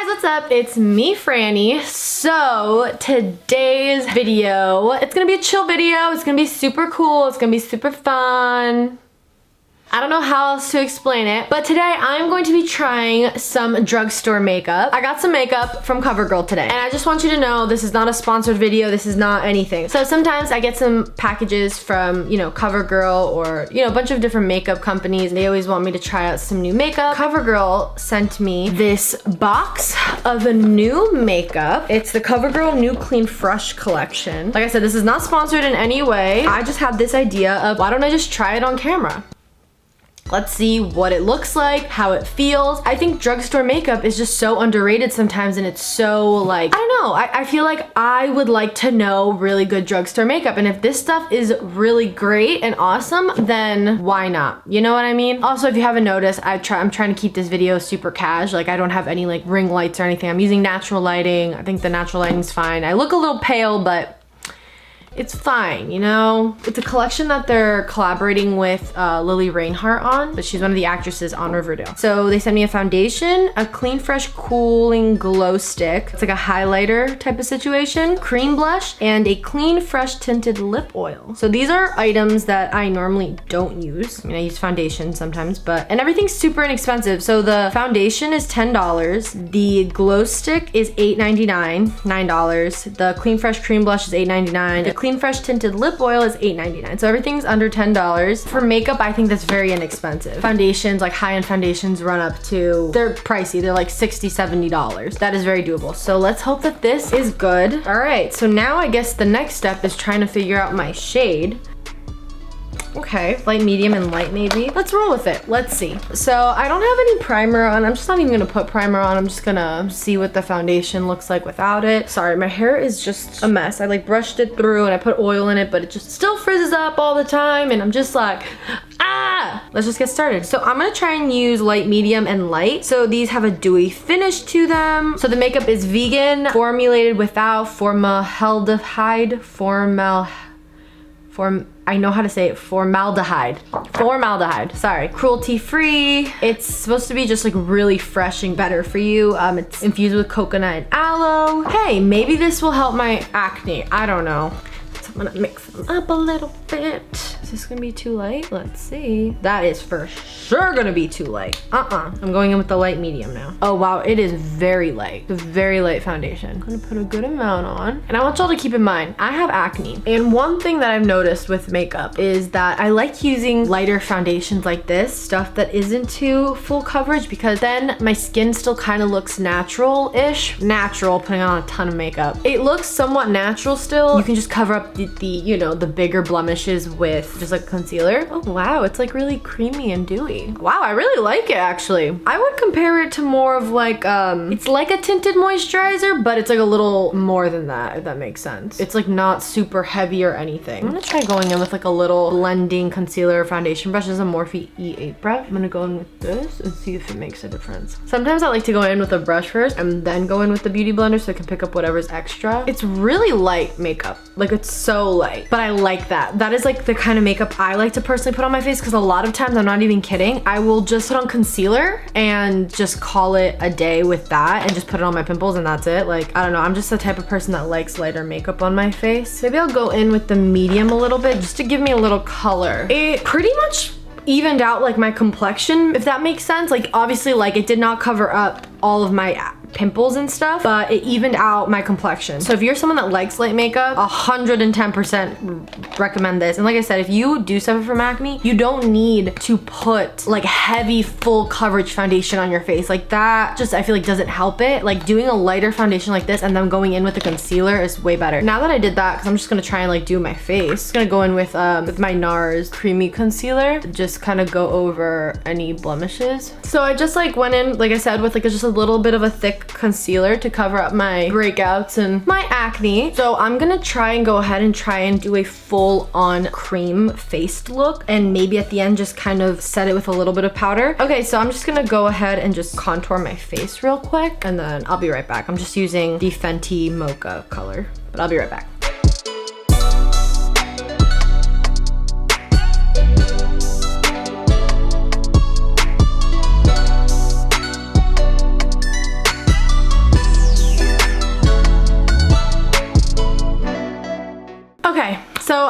guys, what's up? It's me, Franny. So today's video, it's gonna be a chill video. It's gonna be super cool. It's gonna be super fun. I don't know how else to explain it, but today I'm going to be trying some drugstore makeup. I got some makeup from CoverGirl today, and I just want you to know this is not a sponsored video. This is not anything. So sometimes I get some packages from, you know, CoverGirl or, you know, a bunch of different makeup companies. They always want me to try out some new makeup. CoverGirl sent me this box of a new makeup. It's the CoverGirl New Clean Fresh collection. Like I said, this is not sponsored in any way. I just had this idea of, why don't I just try it on camera? Let's see what it looks like, how it feels. I think drugstore makeup is just so underrated sometimes, and it's so like, I don't know, I feel like I would like to know really good drugstore makeup, and if this stuff is really great and awesome, then why not? You know what I mean? Also, if you haven't noticed, I'm trying to keep this video super cash. Like, I don't have any like ring lights or anything. I'm using natural lighting. I think the natural lighting's fine. I look a little pale, but it's fine, you know? It's a collection that they're collaborating with Lily Reinhart on, but she's one of the actresses on Riverdale. So they sent me a foundation, a Clean Fresh Cooling Glow Stick. It's like a highlighter type of situation, cream blush, and a Clean Fresh Tinted Lip Oil. So these are items that I normally don't use. I mean, I use foundation sometimes, and everything's super inexpensive. So the foundation is $10. The glow stick is $8.99, $9. The Clean Fresh Cream Blush is $8.99. The Clean Fresh Tinted Lip Oil is $8.99. So everything's under $10. For makeup, I think that's very inexpensive. Foundations, like high-end foundations, run up to, they're pricey. They're like $60, $70. That is very doable. So let's hope that this is good. All right, so now I guess the next step is trying to figure out my shade. Okay, light, medium, and light maybe. Let's roll with it. Let's see. So I don't have any primer on. I'm just not even gonna put primer on. I'm just gonna see what the foundation looks like without it. Sorry, my hair is just a mess. I like brushed it through and I put oil in it, but it just still frizzes up all the time, and I'm just like, ah! Let's just get started. So I'm gonna try and use light, medium, and light. So these have a dewy finish to them. So the makeup is vegan, formulated without formaldehyde, I know how to say it, formaldehyde, sorry. Cruelty free. It's supposed to be just like really fresh and better for you. It's infused with coconut and aloe. Hey, maybe this will help my acne. I don't know. So I'm gonna mix them up a little bit. Is this gonna be too light? Let's see. That is for sure gonna be too light. I'm going in with the light medium now. Oh wow, it is very light. A very light foundation. I'm gonna put a good amount on. And I want y'all to keep in mind, I have acne. And one thing that I've noticed with makeup is that I like using lighter foundations like this, stuff that isn't too full coverage, because then my skin still kind of looks natural-ish. Natural, putting on a ton of makeup. It looks somewhat natural still. You can just cover up the you know, the bigger blemishes with just like concealer. Oh wow, it's like really creamy and dewy. Wow, I really like it actually. I would compare it to more of like, it's like a tinted moisturizer, but it's like a little more than that, if that makes sense. It's like not super heavy or anything. I'm gonna try going in with like a little blending concealer foundation brush. This is a Morphe E8 brush. I'm gonna go in with this and see if it makes a difference. Sometimes I like to go in with a brush first and then go in with the beauty blender so I can pick up whatever's extra. It's really light makeup. Like, it's so light, but I like that. That is like the kind of makeup I like to personally put on my face, because a lot of times, I'm not even kidding, I will just put on concealer and just call it a day with that and just put it on my pimples and that's it. Like, I don't know, I'm just the type of person that likes lighter makeup on my face. Maybe I'll go in with the medium a little bit just to give me a little color. It pretty much evened out like my complexion, if that makes sense. Like, obviously, like, it did not cover up all of my pimples and stuff, but it evened out my complexion. So if you're someone that likes light makeup, 110% recommend this. And like I said, if you do suffer from acne, you don't need to put like heavy full coverage foundation on your face. Like, that just, I feel like, doesn't help it. Like, doing a lighter foundation like this and then going in with the concealer is way better. Now that I did that, because I'm just gonna try and like do my face, I'm gonna go in with my NARS creamy concealer, just kind of go over any blemishes. So I just like went in, like I said, with like just a little bit of a thick concealer to cover up my breakouts and my acne. So I'm gonna try and go ahead and do a full-on cream faced look, and maybe at the end just kind of set it with a little bit of powder. Okay, so I'm just gonna go ahead and just contour my face real quick, and then I'll be right back. I'm just using the Fenty Mocha color, but I'll be right back.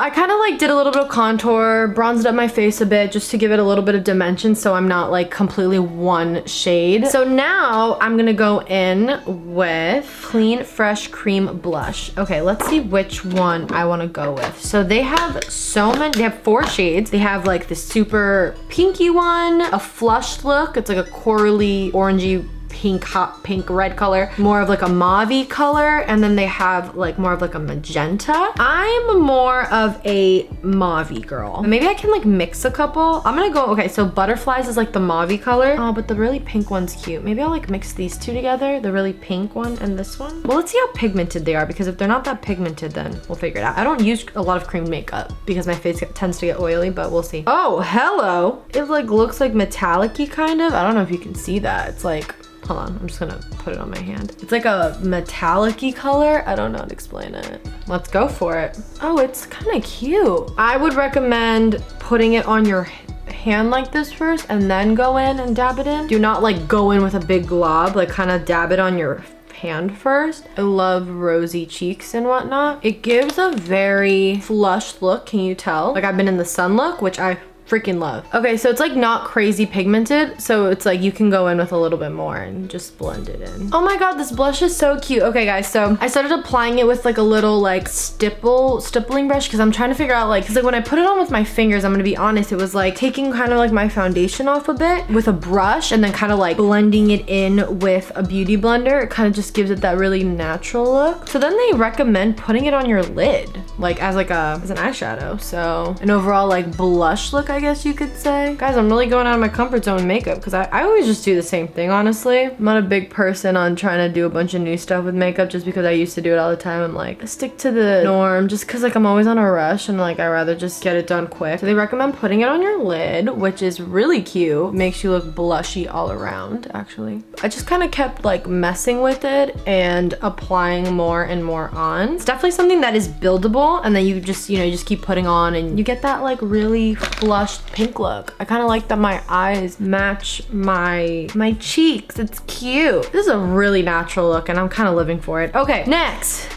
I kind of like did a little bit of contour, bronzed up my face a bit just to give it a little bit of dimension so I'm not like completely one shade. So now I'm gonna go in with Clean Fresh Cream Blush. Okay, let's see which one I wanna go with. So they have so many, they have 4 shades. They have like the super pinky one, a flushed look. It's like a corally, orangey, pink, hot pink red color, more of like a mauve color, and then they have like more of like a magenta. I'm more of a mauve girl. Maybe I can like mix a couple. I'm gonna go, okay, so Butterflies is like the mauve color. Oh, but the really pink one's cute. Maybe I'll like mix these two together, the really pink one and this one. Well, let's see how pigmented they are, because if they're not that pigmented, then we'll figure it out. I don't use a lot of cream makeup because my face tends to get oily, but we'll see. Oh, hello. It like looks like metallic-y kind of. I don't know if you can see that. It's like, hold on, I'm just gonna put it on my hand. It's like a metallic-y color. I don't know how to explain it. Let's go for it. Oh, it's kind of cute. I would recommend putting it on your hand like this first and then go in and dab it in. Do not like go in with a big glob, like kind of dab it on your hand first. I love rosy cheeks and whatnot. It gives a very flushed look, can you tell? Like I've been in the sun look, which I freaking love. Okay, so it's like not crazy pigmented, so it's like you can go in with a little bit more and just blend it in. Oh my god, this blush is so cute. Okay guys, so I started applying it with like a little like stippling brush because I'm trying to figure out like, because like when I put it on with my fingers, I'm gonna be honest, it was like taking kind of like my foundation off a bit with a brush and then kind of like blending it in with a beauty blender. It kind of just gives it that really natural look. So then they recommend putting it on your lid like as an eyeshadow. So an overall like blush look, I guess you could say. Guys, I'm really going out of my comfort zone in makeup because I always just do the same thing, honestly. I'm not a big person on trying to do a bunch of new stuff with makeup just because I used to do it all the time. I'm like, I stick to the norm just because like I'm always on a rush and like I rather just get it done quick. So they recommend putting it on your lid, which is really cute. Makes you look blushy all around, actually. I just kind of kept like messing with it and applying more and more on. It's definitely something that is buildable and then you just, you know, you just keep putting on and you get that like really flushed pink look. I kind of like that my eyes match my cheeks. It's cute. This is a really natural look and I'm kind of living for it. Okay, next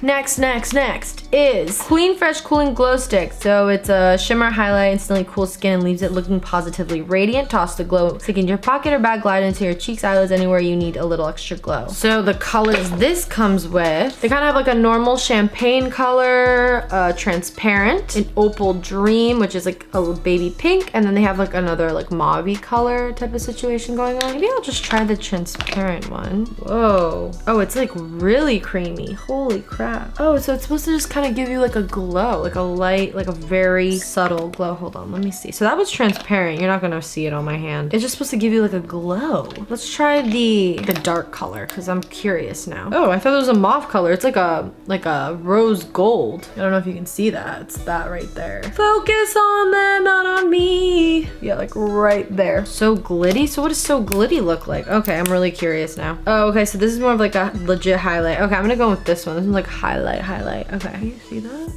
is Clean Fresh Cooling Glow Stick. So it's a shimmer highlight, instantly cools skin and leaves it looking positively radiant. Toss the glow stick into your pocket or bag, glide into your cheeks, eyelids, anywhere you need a little extra glow. So the colors this comes with, they kind of have like a normal champagne color, transparent, an opal dream, which is like a baby pink, and then they have like another like mauve color type of situation going on. Maybe I'll just try the transparent one. Whoa. Oh, it's like really creamy. Holy crap. Oh, so it's supposed to just kind of give you like a glow, like a light, like a very subtle glow. Hold on, let me see. So that was transparent. You're not gonna see it on my hand. It's just supposed to give you like a glow. Let's try the dark color because I'm curious now. Oh, I thought it was a mauve color. It's like a rose gold. I don't know if you can see that. It's that right there. Focus on them, not on me. Yeah, like right there. So glitty. So what does so glitty look like? Okay, I'm really curious now. Oh, okay, so this is more of like a legit highlight. Okay, I'm gonna go with this one. This is like highlight. Okay, can you see that?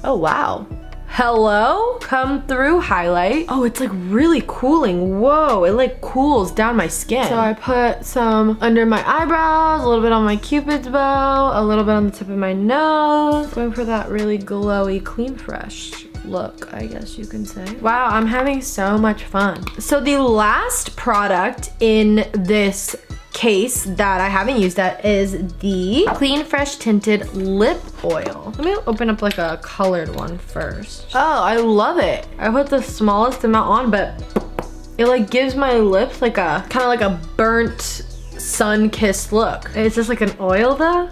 Oh, wow. Hello? Come through highlight. Oh, it's like really cooling. Whoa, it like cools down my skin. So I put some under my eyebrows, a little bit on my cupid's bow, a little bit on the tip of my nose. Going for that really glowy, clean, fresh look, I guess you can say. Wow, I'm having so much fun. So the last product in this case that I haven't used that is the Clean Fresh Tinted Lip Oil. Let me open up like a colored one first. Oh, I love it. I put the smallest amount on, but it like gives my lips like a kind of like a burnt sun-kissed look. It's just like an oil though.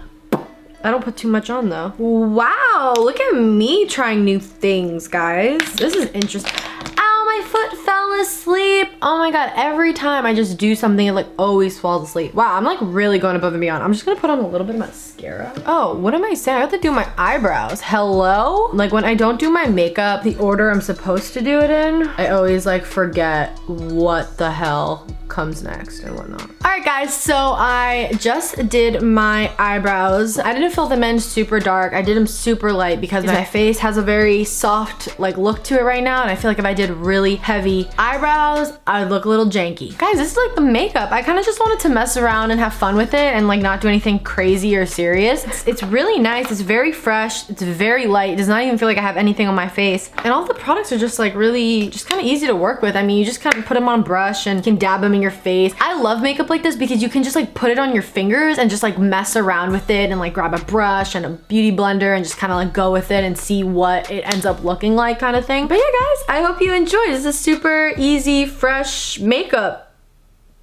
I don't put too much on though. Wow, look at me trying new things, guys. This is interesting. Ow, my foot fell asleep. Oh my god, every time I just do something, it like always falls asleep. Wow, I'm like really going above and beyond. I'm just gonna put on a little bit of mascara. Oh, what am I saying? I have to do my eyebrows. Hello? Like when I don't do my makeup, the order I'm supposed to do it in, I always like forget what the hell comes next and whatnot. All right guys, so I just did my eyebrows. I didn't fill them in super dark. I did them super light because my face has a very soft like look to it right now, and I feel like if I did really heavy eyebrows, I would look a little janky. Guys, this is like the makeup. I kind of just wanted to mess around and have fun with it and like not do anything crazy or serious. It's really nice. It's very fresh. It's very light. It does not even feel like I have anything on my face. And all the products are just like really, just kind of easy to work with. I mean, you just kind of put them on brush and you can dab them in your face. I love makeup like this because you can just like put it on your fingers and just like mess around with it and like grab a brush and a beauty blender and just kind of like go with it and see what it ends up looking like kind of thing. But yeah, guys, I hope you enjoyed. This is a super easy, fresh makeup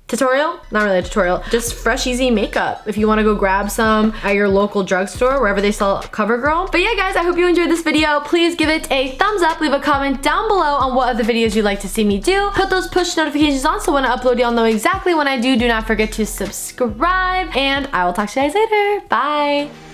tutorial. Not really a tutorial, just fresh, easy makeup. If you want to go grab some at your local drugstore, wherever they sell CoverGirl. But yeah, guys, I hope you enjoyed this video. Please give it a thumbs up. Leave a comment down below on what other videos you'd like to see me do. Put those push notifications on so when I upload, y'all know exactly when I do. Do not forget to subscribe, and I will talk to you guys later. Bye.